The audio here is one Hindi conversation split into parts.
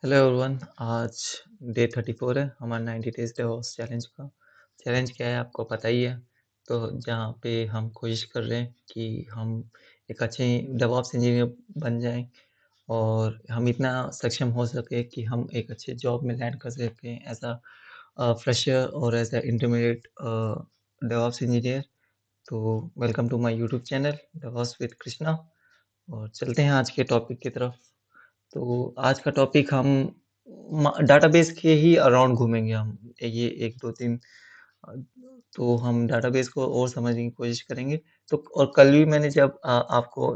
Hello everyone. आज डे 34 है हमारा 90 डेज डेवऑप्स चैलेंज का। चैलेंज क्या है आपको पता ही है। तो जहाँ पे हम कोशिश कर रहे हैं कि हम एक अच्छे डेवऑप्स इंजीनियर बन जाएं और हम इतना सक्षम हो सके कि हम एक अच्छे जॉब में लैंड कर सकें एज अ फ्रेशर और as a intermediate DevOps engineer. तो welcome to my YouTube channel DevOps with Krishna. और चलते हैं आज के टॉपिक की तरफ। तो आज का टॉपिक हम डाटाबेस के ही अराउंड घूमेंगे हम। ये 1 2 3 अ, तो हम डाटाबेस को और समझने की कोशिश करेंगे। तो और कल भी मैंने जब आपको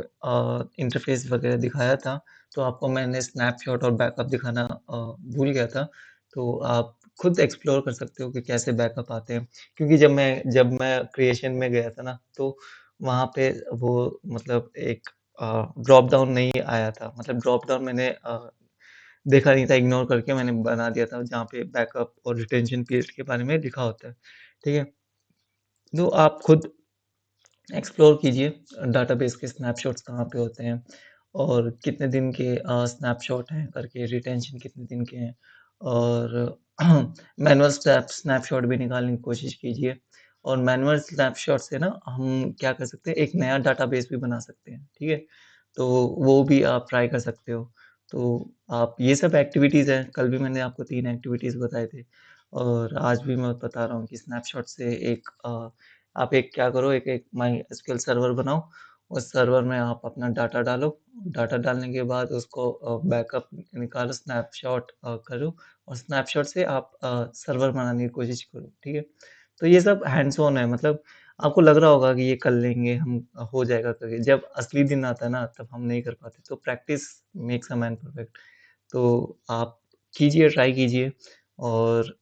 इंटरफेस वगैरह दिखाया था, तो आपको मैंने स्नैपशॉट और बैकअप दिखाना भूल गया था। तो आप खुद एक्सप्लोर कर सकते हो कि कैसे बैकअप आते हैं। क्योंकि जब मैं क्रिएशन में गया था ना, तो वहाँ पे वो मतलब एक ड्रॉप डाउन नहीं आया था। मतलब ड्रॉप डाउन मैंने देखा नहीं था, इग्नोर करके मैंने बना दिया था जहाँ पे बैकअप और रिटेंशन पीरियड के बारे में लिखा होता है। ठीक है? तो आप खुद एक्सप्लोर कीजिए डाटाबेस के स्नैपशॉट्स कहाँ पे होते हैं और कितने दिन के स्नैपशॉट हैं करके, रिटेंशन कितने दिन के हैं। और मैनुअल स्नैपशॉट भी निकालने की कोशिश कीजिए। और मैनुअल स्नैपशॉट से ना हम क्या कर सकते हैं, एक नया डाटाबेस भी बना सकते हैं। ठीक है? तो वो भी आप ट्राई कर सकते हो। तो आप ये सब एक्टिविटीज़ हैं, कल भी मैंने आपको 3 एक्टिविटीज़ बताए थे और आज भी मैं बता रहा हूँ कि स्नैपशॉट से आप एक क्या करो, एक एक माईएसक्यूएल सर्वर बनाओ। उस सर्वर में आप अपना डाटा डालो। डाटा डालने के बाद उसको बैकअप निकालो, स्नैपशॉट करो और स्नैपशॉट से आप सर्वर बनाने की कोशिश करो। ठीक है? तो ये सब हैंड्स ऑन है। मतलब आपको लग रहा होगा कि ये कर लेंगे हम, हो जाएगा करके। जब असली दिन आता है ना, तब हम नहीं कर पाते। तो practice makes a man perfect. तो आप कीजिए, ट्राई कीजिए। और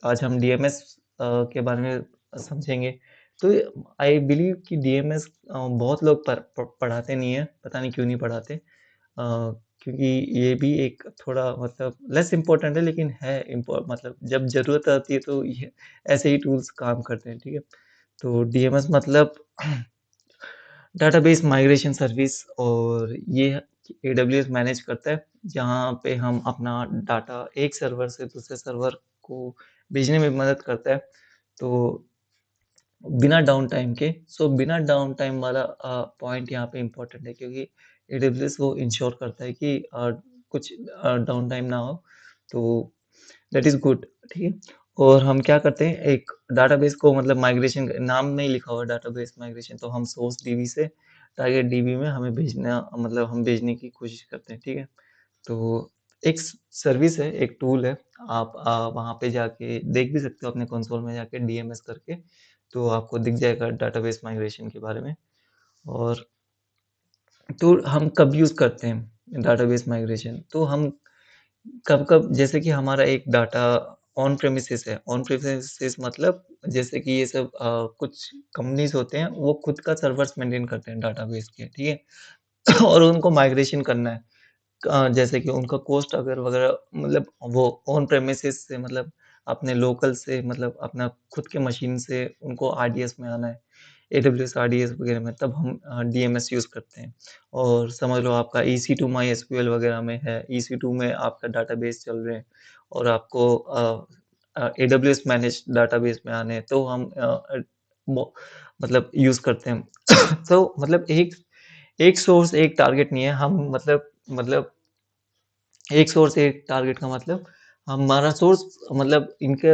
आज हम डीएमएस के बारे में समझेंगे। तो आई बिलीव कि डीएमएस बहुत लोग पढ़ाते नहीं है, पता नहीं क्यों नहीं पढ़ाते। क्योंकि ये भी एक थोड़ा मतलब लेस इम्पोर्टेंट है, लेकिन है मतलब जब ज़रूरत आती है तो ये ऐसे ही टूल्स काम करते हैं। ठीक है? तो डीएमएस मतलब डाटाबेस माइग्रेशन सर्विस। और ये एडब्ल्यूएस मैनेज करता है, जहाँ पे हम अपना डाटा एक सर्वर से दूसरे सर्वर को भेजने में मदद करता है। तो बिना डाउन टाइम के, बिना डाउन टाइम वाला पॉइंट यहाँ पे इम्पोर्टेंट है, क्योंकि एडब्ल्यूएस वो इंश्योर करता है कि कुछ डाउन टाइम ना हो। तो दैट इज़ गुड। ठीक है? और हम क्या करते हैं, एक डाटाबेस को मतलब माइग्रेशन, नाम में ही लिखा हुआ है डाटाबेस माइग्रेशन, तो हम सोर्स डीबी से टारगेट डीबी में हमें भेजना, मतलब हम भेजने की कोशिश करते हैं। ठीक है? तो एक सर्विस है, एक टूल है। आप वहाँ पे जाके देख भी सकते हो अपने कंसोल में जाके डीएमएस करके, तो आपको दिख जाएगा डाटाबेस माइग्रेशन के बारे में। और तो हम कब यूज़ करते हैं डाटाबेस माइग्रेशन, तो हम कब-कब, जैसे कि हमारा एक डाटा ऑन प्रेमिसेस है। ऑन प्रेमिसेस मतलब जैसे कि ये सब कुछ कंपनीज़ होते हैं, वो खुद का सर्वर्स मेंटेन करते हैं डाटाबेस के। ठीक है? और उनको माइग्रेशन करना है। जैसे कि उनका कोस्ट अगर वगैरह, मतलब वो ऑन प्रेमिसेस से मतलब अपने लोकल से, मतलब अपना खुद के मशीन से उनको आरडीएस में आना है, एडब्ल्यूएस आरडीएस वगैरह में, तब हम डीएमएस यूज़ करते हैं। और समझ लो आपका ईसी2 माईएसक्यूएल वगैरह में है, ईसी2 में आपका डाटाबेस चल रहे हैं और आपको एडब्ल्यूएस मैनेज डाटाबेस में आने हैं, तो हम मो मतलब यूज़ करते हैं। तो मतलब एक एक सोर्स एक टारगेट नहीं है। हम मतलब एक सोर्स एक टारगेट का मतलब, हमारा सोर्स मतलब इनके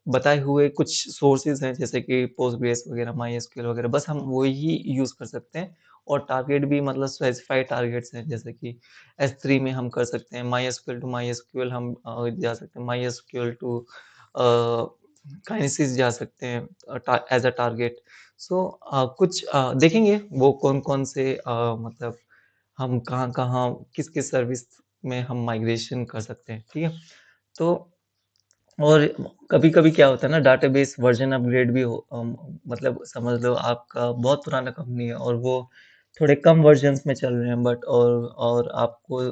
बताए हुए कुछ सोर्सेज़ हैं, जैसे कि पोस्टग्रेस वगैरह, माईएसक्यूएल वगैरह, बस हम वही यूज़ कर सकते हैं। और टारगेट भी मतलब स्पेसिफाइड टारगेट्स हैं, जैसे कि एस3 में हम कर सकते हैं, माईएसक्यूएल टू माईएसक्यूएल हम जा सकते हैं, माईएसक्यूएल टू काइनेसिस जा सकते हैं एज़ अ टारगेट। कुछ देखेंगे वो कौन-कौन से मतलब हम कहाँ-कहाँ, किस-किस सर्विस में हम माइग्रेशन कर सकते हैं। ठीक है? तो और कभी-कभी क्या होता है ना, डाटाबेस वर्ज़न अपग्रेड भी मतलब समझ लो आपका बहुत पुराना कंपनी है और वो थोड़े कम वर्ज़न्स में चल रहे हैं, बट और आपको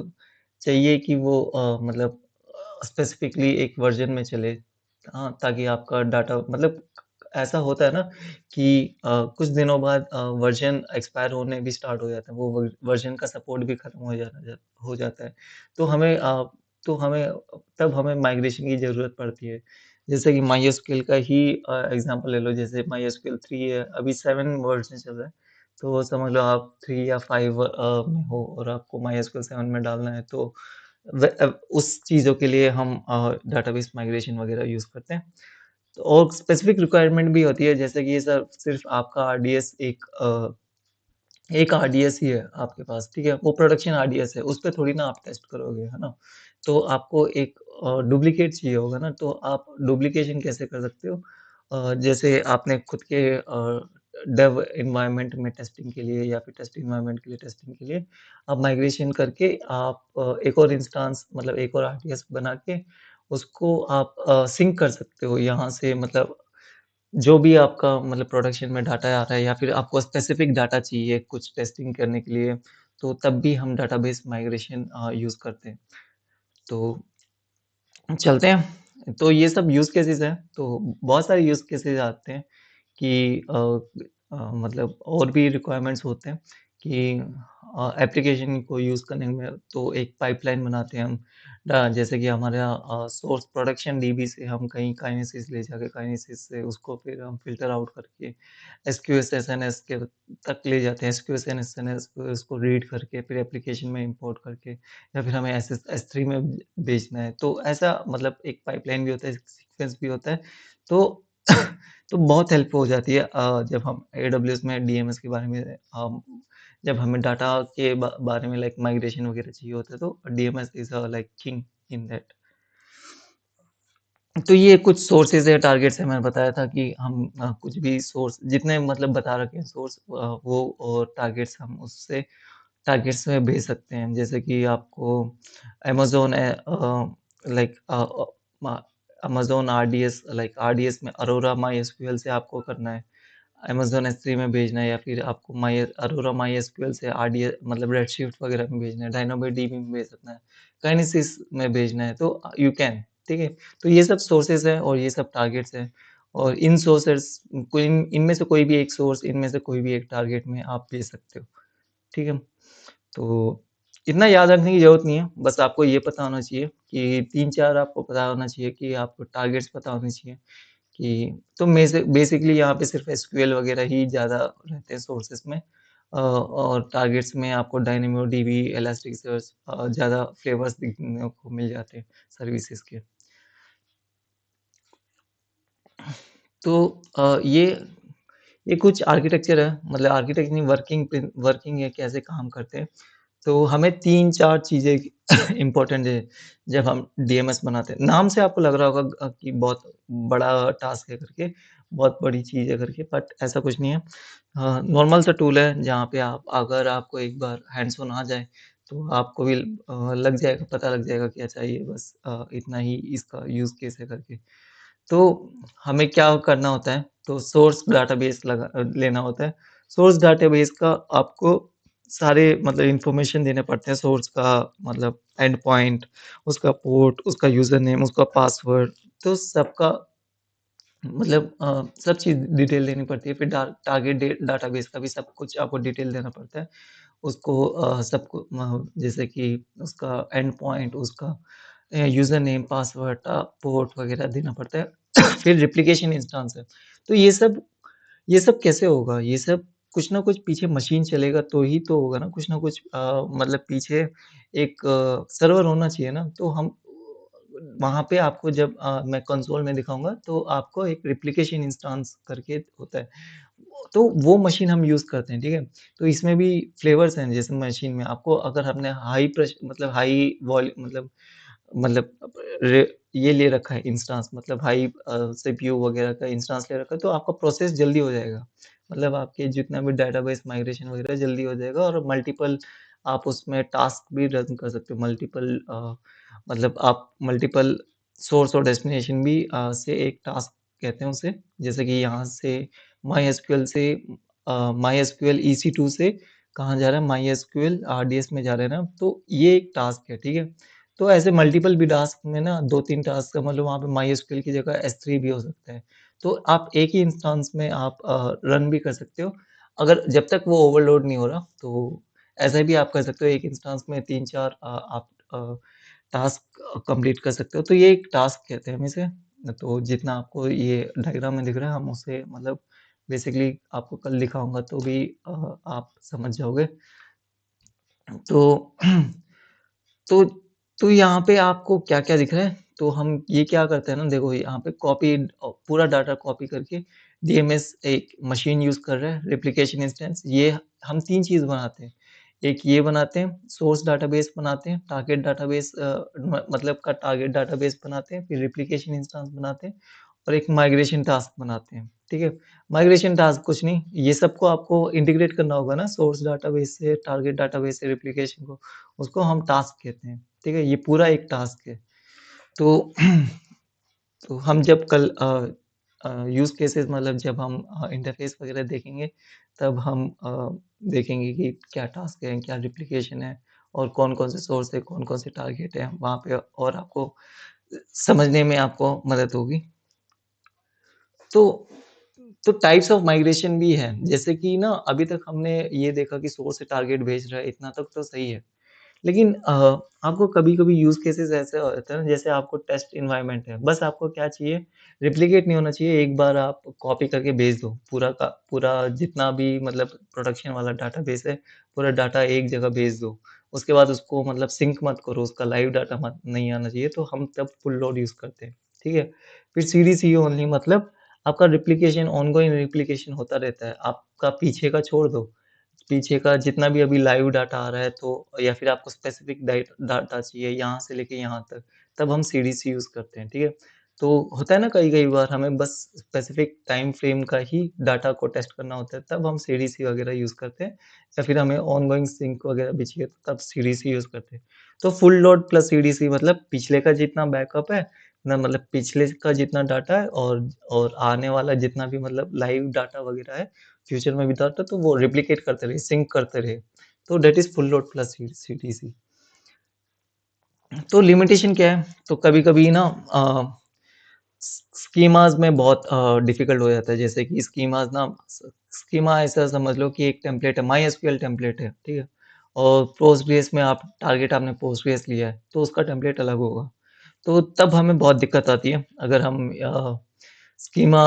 चाहिए कि वो मतलब स्पेसिफ़िकली एक वर्ज़न में चले। हाँ, ताकि आपका डाटा मतलब ऐसा होता है ना कि कुछ दिनों बाद वर्ज़न एक्सपायर होने भी स्टार्ट हो जाता है। वो वर्ज़न का सपोर्ट भी खत्म हो जाता है। तो हमें तो तब हमें माइग्रेशन की ज़रूरत पड़ती है। जैसे कि माइस्क्ल का ही एग्ज़ाम्पल ले लो, जैसे माइस्क्ल 3 है, अभी 7 वर्ज़न चल रहा है, तो समझ लो आप 3 या 5 में हो और आपको माइस्क्ल 7 में डालना है, तो उस चीज़ों के लिए हम डेटाबेस माइग्रेशन वगैरह यूज़ करते हैं। तो और स्पेसिफ़िक रिक्वायरमेंट भी होती है, जैसे कि ये सब सिर्फ़ आपका आरडीएस एक आरडीएस ही है आपके पास, ठीक है? वो प्रोडक्शन आरडीएस है, उसपे थोड़ी ना आप टेस्ट करोगे, है ना? तो आपको एक डुप्लीकेट चाहिए होगा ना, तो आप डुप्लीकेशन कैसे कर सकते हो? जैसे आपने खुद के डेव एनवायरनमेंट में टेस्टिंग के लिए या फिर टेस्ट एनवायरनमेंट के लिए टेस्टिंग के लिए आप माइग्रेशन करके आप एक और इंस्टेंस मतलब एक और आरडीएस बना के उसको आप सिंक कर सकते हो यहाँ से, मतलब जो भी आपका मतलब प्रोडक्शन में डाटा आ रहा है या फिर आपको स्पेसिफिक डाटा चाहिए कुछ टेस्टिंग करने के लिए, तो तब भी हम डाटाबेस माइग्रेशन यूज़ करते हैं। तो चलते हैं। तो ये सब यूज़ केसेस हैं, तो बहुत सारे यूज़ केसेस आते हैं कि मतलब और भी रिक्वायरमेंट्स होते हैं कि एप्लीकेशन को यूज़ करने में तो एक पाइपलाइन बनाते हैं हम। जैसे कि हमारा सोर्स प्रोडक्शन डीबी से हम कहीं काइनेसिस ले जाके काइनेसिस से उसको फिर हम फ़िल्टर आउट करके एसक्यूएस एसएनएस के तक ले जाते हैं। एसक्यूएस एसएनएस उसको रीड करके फिर एप्लीकेशन में इंपोर्ट करके या फिर हमें एस3 में भेजना है। तो ऐसा मतलब एक पाइपलाइन भी होता है, सीक्वेंस भी होता है। तो तो बहुत हेल्प हो जाती है जब हम एडब्ल्यूएस में डीएमएस के बारे में जब हमें डाटा के बारे में लाइक माइग्रेशन वगैरह चाहिए होता है, तो DMs is like king in that. तो ये कुछ सोर्सेज़ है, टारगेट्स है, मैंने बताया था कि हम कुछ भी सोर्स जितने मतलब बता रखे हैं सोर्स वो और टारगेट्स हम उससे टारगेट्स में भेज सकते हैं। जैसे कि आपको Amazon like Amazon RDS like RDS में अरोरा माइस्क्ल से आपको करना है। अमेज़न एस3 में भेजना है या फिर आपको अरोरा माइस्क्ल से आरडीएस मतलब रेडशिफ्ट वगैरह में भेजना है, डायनामोडीबी में भेज सकना है, काइनेसिस में भेजना है, तो यू कैन, ठीक है? तो ये सब सोर्सेज़ हैं और ये सब टारगेट्स हैं और इन सोर्सेज़ को इनमें से कोई भी एक सोर्स, इनमें से कोई भी एक टारगेट में आप भेज सकते हो, ठीक है? तो इतना याद रखने की ज़रूरत नहीं है, बस आपको ये पता होना चाहिए कि 3-4 आपको पता होना चाहिए कि आपको टारगेट्स पता होने चाहिए कि तो बेसिकली यहाँ पे सिर्फ़ एसक्यूएल वगैरह ही ज़्यादा रहते हैं सोर्सेज़ में और टारगेट्स में आपको डायनेमोडीबी, इलास्टिकसेर्च ज़्यादा फ्लेवर्स दिखने को मिल जाते हैं सर्विसेज़ के। तो ये कुछ आर्किटेक्चर है, मतलब आर्किटेक्चर नहीं, वर्किंग है, कैसे काम करते हैं। तो हमें 3-4 चीज़ें इम्पोर्टेंट है, जब हम डीएमएस बनाते हैं। नाम से आपको लग रहा होगा कि बहुत बड़ा टास्क है करके, बहुत बड़ी चीज़ है करके, बट ऐसा कुछ नहीं है। नॉर्मल सा टूल है, जहाँ पे आप अगर आपको एक बार हैंड्स ऑन आ जाए, तो आपको भी लग जाएगा, पता लग जाएगा कि अच्छा ये बस इतना ही इसका यूज़ केस है करके। तो हमें क्या करना होता है, तो सोर्स डाटाबेस लेना होता है। सोर्स डाटाबेस का आपको सारे मतलब इन्फॉर्मेशन देने पड़ते हैं, सोर्स का मतलब एंड पॉइंट, उसका पोर्ट, उसका यूज़र नेम, उसका पासवर्ड, तो सबका मतलब सब चीज़ डिटेल देनी पड़ती है। फिर टारगेट डाटाबेस का भी सब कुछ आपको डिटेल देना पड़ता है। उसको सबको जैसे कि उसका एंड पॉइंट, उसका यूज़र नेम, पासवर्ड, पोर्ट वगैरह देना पड़ता है। फिर रेप्लिकेशन इंस्टेंस है। तो ये सब कैसे होगा? ये सब कुछ ना कुछ पीछे मशीन चलेगा तो ही तो होगा ना, कुछ ना कुछ मतलब पीछे एक सर्वर होना चाहिए ना, तो हम वहाँ पे आपको जब मैं कंसोल में दिखाऊँगा तो आपको एक रेप्लिकेशन इंस्टेंस करके होता है। तो वो मशीन हम यूज़ करते हैं, ठीक है? तो इसमें भी फ्लेवर्स हैं, जैसे मशीन में आपको अगर हमने हाई मतलब हाई मतलब रे ये ले रखा है इंस्टेंस, मतलब हाई सीपीयू वगैरह का इंस्टेंस ले रखा है, तो आपका प्रोसेस जल्दी हो जाएगा। मतलब आपके जितना भी डेटाबेस माइग्रेशन वगैरह जल्दी हो जाएगा और मल्टीपल आप उसमें टास्क भी रन कर सकते हो। मल्टीपल मतलब आप मल्टीपल सोर्स और डेस्टिनेशन भी से एक टास्क कहते हैं उसे। जैसे कि यहाँ से माइएसक्यूएल से माइएसक्यूएल ईसी2 से कहाँ जा रहा है, माइएसक्यूएल आरडीएस में जा रहा है ना, तो ये एक टास्क है, ठीक है? तो ऐसे मल्टीपल भी टास्क में ना 2-3 टास्क का मतलब वहाँ पे माइस्क्ल की जगह एस3 भी हो सकता है। तो आप एक ही इंस्टेंस में आप रन भी कर सकते हो। अगर जब तक वो ओवरलोड नहीं हो रहा, तो ऐसा भी आप कर सकते हो एक इंस्टेंस में 3-4 आप टास्क कंप्लीट कर सकते हो। तो ये एक टास्क कहते हैं हम इसे। तो जितना आपको ये डायग्राम में दिख रहा है हम उसे मतलब बेसिकली आपको कल दिखाऊँगा तो भी आप समझ जाओगे। तो तो तो यहाँ पे आपको क्या-क्या दिख रहा है? तो हम ये क्या करते हैं ना देखो यहाँ पे पूरा डाटा कॉपी करके डीएमएस एक मशीन यूज़ कर रहा है, रेप्लिकेशन इंस्टेंस ये हम 3 चीज़ बनाते हैं। एक ये बनाते हैं, सोर्स डाटाबेस बनाते हैं, टारगेट डाटाबेस मतलब का टारगेट डाटाबेस बनाते हैं, फिर रेप्लिकेशन इंस्टेंस बनाते हैं और एक माइग्रेशन टास्क बनाते हैं, ठीक है? माइग्रेशन टास्क कुछ नहीं, ये सबको आपको इंटीग्रेट करना होगा ना सोर्स डाटाबेस से, टारगेट डाटाबेस से रेप्लिकेशन को, उसको हम टास्क कहते हैं, ठीक है? ये पूरा एक टास्क है। तो तो हम जब कल यूज़ केसेस मतलब जब हम इंटरफ़ेस वग़ैरह देखेंगे, तब हम देखेंगे कि क्या टास्क है, क्या रेप्लिकेशन है और कौन-कौन से सोर्स है, कौन-कौन से टारगेट है, वहाँ पे और आपको समझने में आपको मदद होगी। तो तो टाइप्स ऑफ माइग्रेशन भी है, जैसे कि ना अभी तक हमने ये देखा कि सोर्स से टारगेट भेज रहा है, इतना तक तो सही है। लेकिन आपको कभी-कभी यूज़ केसेस ऐसे होते हैं ना जैसे आपको टेस्ट एनवायरनमेंट है, बस आपको क्या चाहिए रेप्लिकेट नहीं होना चाहिए, एक बार आप कॉपी करके भेज दो, पूरा का पूरा जितना भी मतलब प्रोडक्शन वाला डाटाबेस है, पूरा डाटा एक जगह भेज दो। उसके बाद उसको मतलब सिंक मत करो, उसका लाइव डाटा मत नहीं आना चाहिए, तो हम तब फुल लोड यूज़ करते हैं, ठीक है? फिर सीडीसीए ओनली मतलब आपका रेप्लिकेशन ऑनगोइंग रेप्लिकेशन होता रहता है, आपका पीछे का छोड़ दो, पीछे का जितना भी अभी लाइव डाटा आ रहा है तो या फिर आपको स्पेसिफिक डाटा चाहिए यहाँ से लेके यहाँ तक, तब हम सीडीसी यूज़ करते हैं, ठीक है? तो होता है ना कई-कई बार हमें बस स्पेसिफिक टाइम फ्रेम का ही डाटा को टेस्ट करना होता है, तब हम सीडीसी वगैरह यूज़ करते हैं या फिर हमें ऑनगोइंग सिंक वगैरह भी चाहिए तो तब सीडीसी यूज़ करते हैं। तो फुल लोड प्लस सीडीसी मतलब पिछले का जितना बैकअप है ना मतलब पिछले का जितना डाटा है और आने वाला जितना भी मतलब लाइव डाटा वगैरह है फ्यूचर में भी डाटा तो वो रेप्लिकेट करते रहे, सिंक करते रहे। तो that is full load plus CTC. तो लिमिटेशन क्या है? तो कभी-कभी ना स्कीमास में बहुत डिफ़िकल्ट हो जाता है। जैसे कि स्कीमास ना स्कीमा ऐसा समझ लो कि एक टेम्पलेट है, मायस्क्ल टेम्पलेट है, ठीक है? और पोस्टग्रेस में आप टारगेट आपने पोस्टग्रेस लिया है, तो उसका टेम्पलेट अलग होगा। तो तब हमें बहुत दिक्कत आती है। अगर हम स्कीमा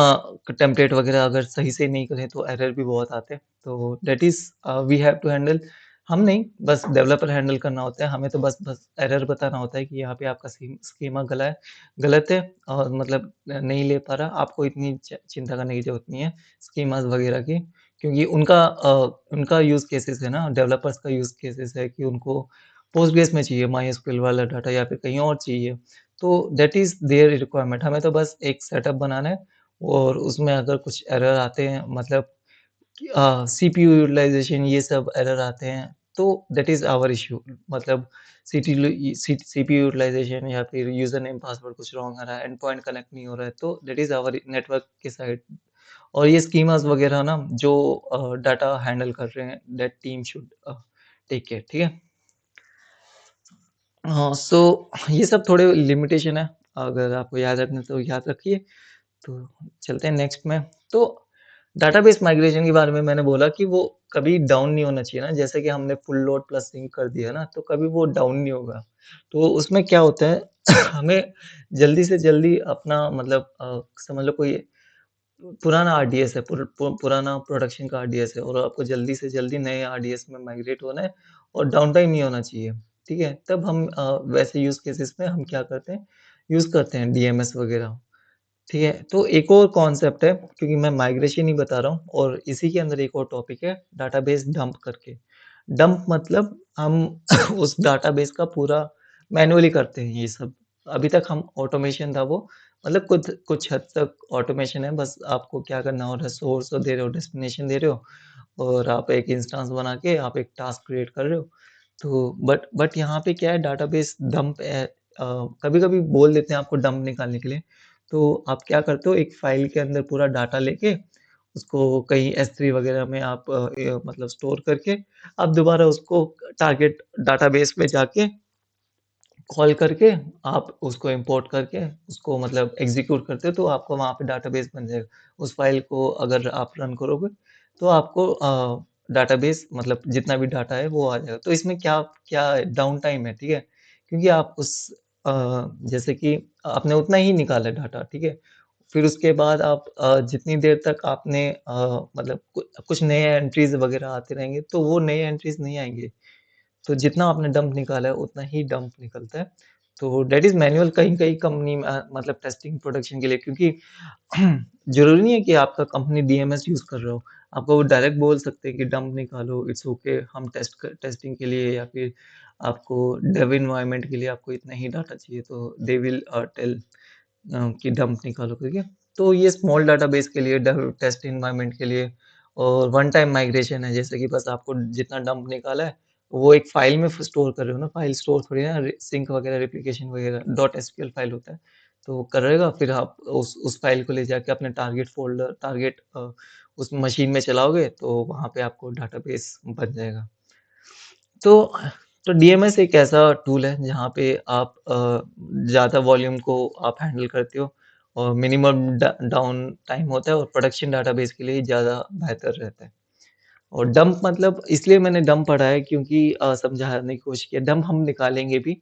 टेम्पलेट वगैरह अगर सही से नहीं करें तो एरर भी बहुत आते हैं। तो that is we have to handle हम नहीं, बस डेवलपर हैंडल करना होता है। हमें तो बस बस एरर बताना होता है कि यहाँ पे आपका स्कीमा गलत है और मतलब नहीं ले पा रहा। आपको इतनी चिंता करने की ज़रूरत नहीं है स्कीमास वगैरह की, क्योंकि उनका यूज़ केसेस है ना, डेवलपर्स का यूज़ केसेस है कि उनको पोस्टग्रेस में चाहिए मायस्क्ल वाला डाटा या फिर कहीं और चाहिए। तो दैट इज़ देयर रिक्वायरमेंट हमें तो बस एक सेटअप बनाना है और उसमें अगर कुछ एरर आते हैं मतलब सीपीयू यूटिलाइज़ेशन ये सब एरर आते हैं, तो दैट इज़ आवर इश्यू मतलब सीपीयू यूटिलाइज़ेशन या फिर यूज़र नेम पासवर्ड कुछ रॉन्ग आ रहा है, एंड पॉइंट कनेक्ट नहीं हो रहा है, तो दैट इज़ आवर नेटवर्क के साइड और ये स्कीमास वगैरह ना जो डाटा हैंडल कर रहे हैं that team should take care ठीक है? हाँ, सो ये सब थोड़े लिमिटेशन है, अगर आपको याद रखना है तो याद रखिए। तो चलते हैं नेक्स्ट में। तो डाटाबेस माइग्रेशन के बारे में मैंने बोला कि वो कभी डाउन नहीं होना चाहिए ना, जैसे कि हमने फुल लोड प्लस सिंक कर दिया ना, तो कभी वो डाउन नहीं होगा। तो उसमें क्या होता है हमें जल्दी से जल्दी अपना मतलब समझ लो कोई पुराना आरडीएस है, पुराना प्रोडक्शन का आरडीएस है और आपको जल्दी से जल्दी नए आरडीएस में माइग्रेट होना है और डाउन टाइम नहीं होना चाहिए, ठीक है? तब हम वैसे यूज़ केसेस में हम क्या करते हैं, यूज़ करते हैं डीएमएस वगैरह। ठीक है, तो एक और कॉन्सेप्ट है क्योंकि मैं माइग्रेशन ही बता रहा हूँ और इसी के अंदर एक और टॉपिक है डाटाबेस डंप करके। डंप मतलब हम उस डाटाबेस का पूरा मैनुअली करते हैं ये सब। अभी तक हम ऑटोमेशन था वो मतलब कुछ हद तक ऑटोमेशन है बस आपको क्या करना हो रहा है सोर्स दे रहे हो, डेस्टिनेशन दे रहे हो और आप एक इंस्टेंस बना के आप एक टास्क क्रिएट कर रहे हो। तो बट यहाँ पे क्या है डाटाबेस डंप है कभी-कभी बोल देते हैं आपको डंप निकालने के लिए। तो आप क्या करते हो एक फ़ाइल के अंदर पूरा डाटा लेके उसको कहीं एस3 वग़ैरह में आप मतलब स्टोर करके आप दोबारा उसको टारगेट डाटाबेस में जाके कॉल करके आप उसको इम्पोर्ट करके उसको मतलब एग्ज़ीक्यूट करते हो तो आपको वहाँ पे डाटाबेस बन जाएगा। उस फ़ाइल को अगर आप रन करोगे तो आपको डाटाबेस मतलब जितना भी डाटा है वो आ जाएगा। तो इसमें क्या क्या डाउन टाइम है, ठीक है? क्योंकि आप उस जैसे कि आपने उतना ही निकाला डाटा, ठीक है? फिर उसके बाद आप जितनी देर तक आपने मतलब कुछ नए एंट्रीज़ वग़ैरह आते रहेंगे, तो वो नए एंट्रीज़ नहीं आएँगे। तो जितना आपने डंप निकाला है, उतना ही डंप निकलता है। तो दैट इज़ मैनुअल कहीं-कहीं कंपनी में मतलब टेस्टिंग प्रोडक्शन के लिए, क्योंकि ज़रूरी नहीं है कि आपका कंपनी डीएमएस यूज़ कर रहा हो। आपको वो डायरेक्ट बोल सकते हैं कि डंप निकालो, इट्स ओके, हम टेस्टिंग के लिए या फिर आपको डेव एनवायरनमेंट के लिए आपको इतना ही डाटा चाहिए, तो दे विल टेल कि डंप निकालो करके। तो ये स्मॉल डाटाबेस के लिए, डेव टेस्ट एनवायरनमेंट के लिए और वन टाइम माइग्रेशन है, जैसे कि बस आपको जितना डंप निकाला है, वो एक फ़ाइल में स्टोर कर रहे हो ना, फ़ाइल स्टोर थोड़ी ना सिंक वगैरह, रेप्लिकेशन वगैरह, डॉट एसक्यूएल फ़ाइल होता है। तो वो करेगा, फिर आप उस फ़ाइल को ले जाके अपने टारगेट फ़ोल्डर, उस मशीन में चलाओगे, तो वहाँ पे आपको डाटाबेस बन जाएगा। तो डीएमएस एक ऐसा टूल है जहाँ पे आप ज़्यादा वॉल्यूम को आप हैंडल करते हो और मिनिमम डाउन टाइम होता है और प्रोडक्शन डाटाबेस के लिए ज़्यादा बेहतर रहता है। और डंप मतलब इसलिए मैंने डंप पढ़ा है क्योंकि समझाने की कोशिश की है, डंप हम निकालेंगे भी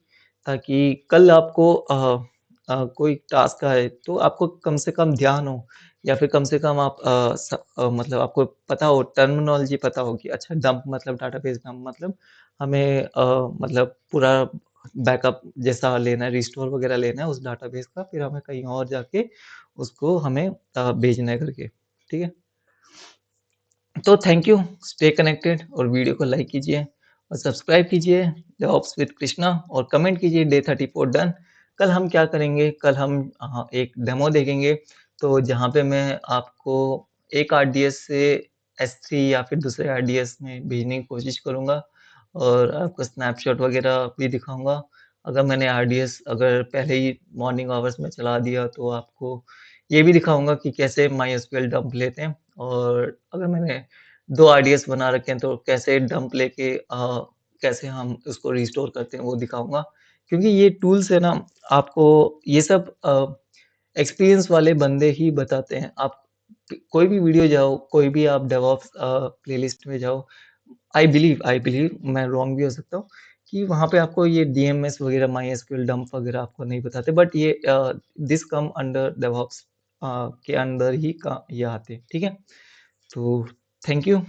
ताकि कल आपको कोई टास्क आए तो आपको कम से कम ध्यान हो या फिर कम से कम आप मतलब आपको पता हो, टर्मिनोलॉजी पता हो कि अच्छा डंप मतलब डेटाबेस डंप मतलब हमें मतलब पूरा बैकअप जैसा लेना है, रिस्टोर वगैरह लेना है उस डेटाबेस का, फिर हमें कहीं और जाके उसको हमें भेजना है करके, ठीक है? तो थैंक यू, स्टे कनेक्टेड और वीडियो को लाइक कीजिए और सब्सक्राइब कीजिए डेवऑप्स विद कृष्णा और कमेंट कीजिए डे 34 डन। कल हम क्या करेंगे? कल हम एक डेमो देखेंगे, तो जहाँ पे मैं आपको एक आरडीएस से S3 या फिर दूसरे आरडीएस में भेजने की कोशिश करूँगा और आपको स्नैपशॉट वगैरह भी दिखाऊँगा। अगर मैंने आरडीएस अगर पहले ही मॉर्निंग आवर्स में चला दिया तो आपको ये भी दिखाऊँगा कि कैसे माइस्क्ल डंप लेते हैं और अगर मैंने 2 आरडीएस बना रखे हैं तो कैसे डंप लेके कैसे हम उसको रिस्टोर करते हैं वो दिखाऊँगा। क्योंकि ये टूल्स है ना, आपको ये सब एक्सपीरियंस वाले बंदे ही बताते हैं। आप कोई भी वीडियो जाओ, कोई भी आप डेवऑप्स प्लेलिस्ट में जाओ, आई बिलीव मैं रॉन्ग भी हो सकता हूँ कि वहाँ पे आपको ये डीएमएस वगैरह, माइस्क्ल डंप वगैरह आपको नहीं बताते, बट ये दिस कम अंडर डेवऑप्स के अंदर ही का ये आते हैं, ठीक है? तो थैंक यू।